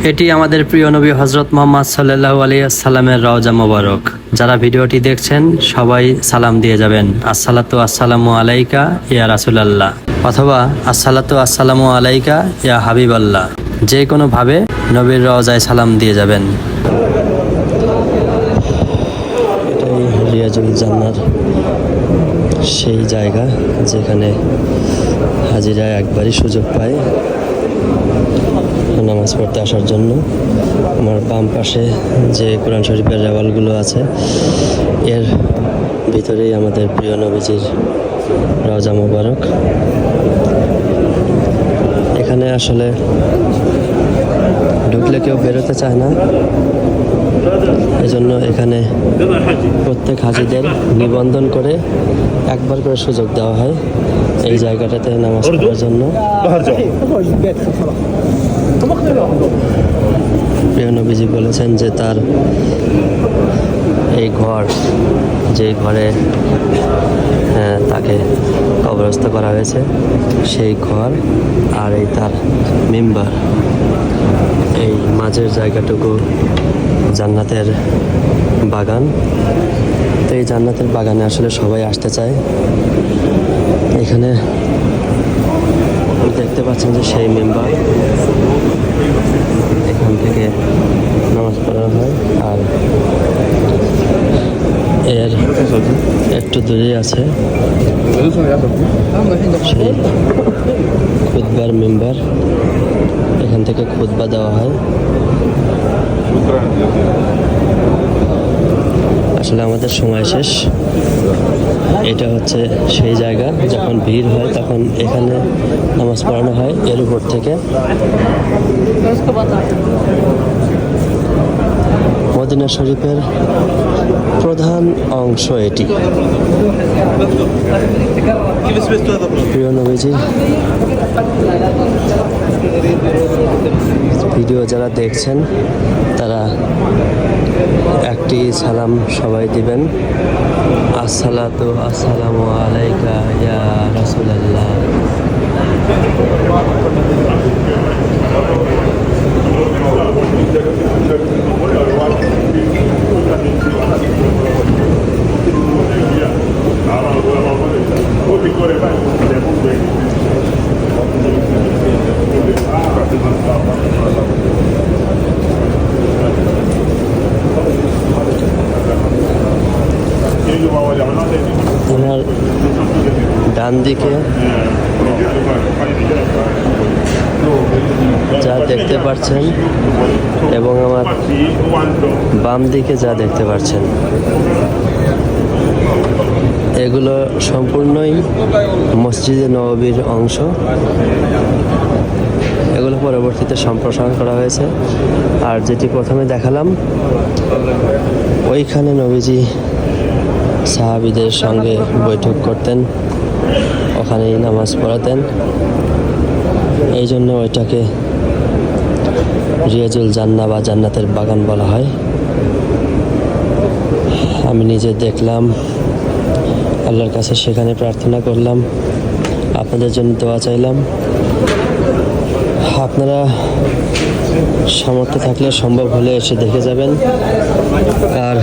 এটি আমাদের প্রিয় নবী হযরত মুহাম্মদ সাল্লাল্লাহু আলাইহি ওয়াসাল্লামের রওজা মোবারক। যারা ভিডিওটি দেখছেন সবাই সালাম দিয়ে যাবেন, আসসালাতু আসসালামু আলাইকা ইয়া রাসূলুল্লাহ অথবা আসসালাতু আসসালামু আলাইকা ইয়া হাবিবাল্লাহ। যে কোনো ভাবে নবীর রওজায় সালাম দিয়ে যাবেন। এটাই রিয়াজুল জান্নার সেই জায়গা যেখানে হাজিরা একবারই সুযোগ পায় নামাজ পড়তে আসার জন্য। আমার বাম পাশে যে কোরআন শরীফের রেওয়ালগুলো আছে এর ভিতরেই আমাদের প্রিয় নবীজির রওজা মোবারক। এখানে আসলে ঢুকলে কেউ বেরোতে চায় না, এজন্য এখানে প্রত্যেক হাজিদের নিবন্ধন করে একবার করে সুযোগ দেওয়া হয় এই জায়গাটাতে নামাজ পড়ার জন্য। প্রিয় নবীজি বলেছেন যে তার এই ঘর, যে ঘরে তাকে কবরস্থ করা হয়েছে সেই ঘর আর এই তার মিম্বার, এই মাঝের জায়গাটুকু জান্নাতের বাগান। তো এই জান্নাতের বাগানে আসলে সবাই আসতে চায়। এখানে দেখতে পাচ্ছেন যে সেই মেম্বার, এখান থেকে নামাজ পড়া হয়। আর এর একটু দূরে আছে সেই খুতবার মেম্বার, এখান থেকে খুতবা দেওয়া হয়। আসলে আমাদের সময় শেষ। এটা হচ্ছে সেই জায়গা, যখন ভিড় হয় তখন এখানে নামাজ পড়ানো হয় এর উপর থেকে। মদিনা শরীফের প্রধান অংশ এটি। প্রিয় নবীজির ভিডিও যারা দেখছেন তারা একটি সালাম সবাই দিবেন, আসসালাতু আসসালামু আলাইকা ইয়া রাসূলুল্লাহ। ওনার ডান দিকে যা দেখতে পাচ্ছেন এবং আমার বাম দিকে যা দেখতে পাচ্ছেন এগুলো সম্পূর্ণই মসজিদে নববীর অংশ। এগুলো পরবর্তীতে সম্প্রসারণ করা হয়েছে। আর যেটি প্রথমে দেখালাম ওইখানে নবীজি সাহাবীদের সঙ্গে বৈঠক করতেন, ওখানেই নামাজ পড়াতেন। এই জন্য ওইটাকে রিয়াজুল জান্নাহ বা জান্নাতের বাগান বলা হয়। আমি নিজে দেখলাম, আল্লাহর কাছে সেখানে প্রার্থনা করলাম, আপনাদের জন্য দোয়া চাইলাম। আপনারা সামর্থ্য থাকলে সম্ভব হলে এসে দেখে যাবেন। আর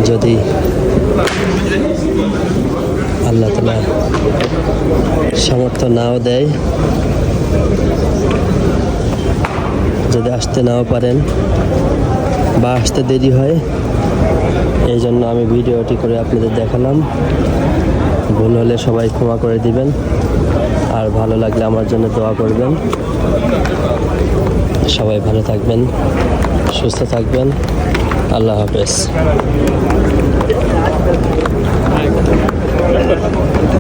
যদি আল্লাহ তাআলা সামর্থ্য নাও দেয়, যদি আসতে নাও পারেন বা আসতে দেরি হয়, এই জন্য আমি ভিডিওটি করে আপনাদের দেখালাম। ভুল হলে সবাই ক্ষমা করে দিবেন, আর ভালো লাগলে আমার জন্য দোয়া করবেন। সবাই ভালো থাকবেন, সুস্থ থাকবেন। আল্লাহ হাফেজ।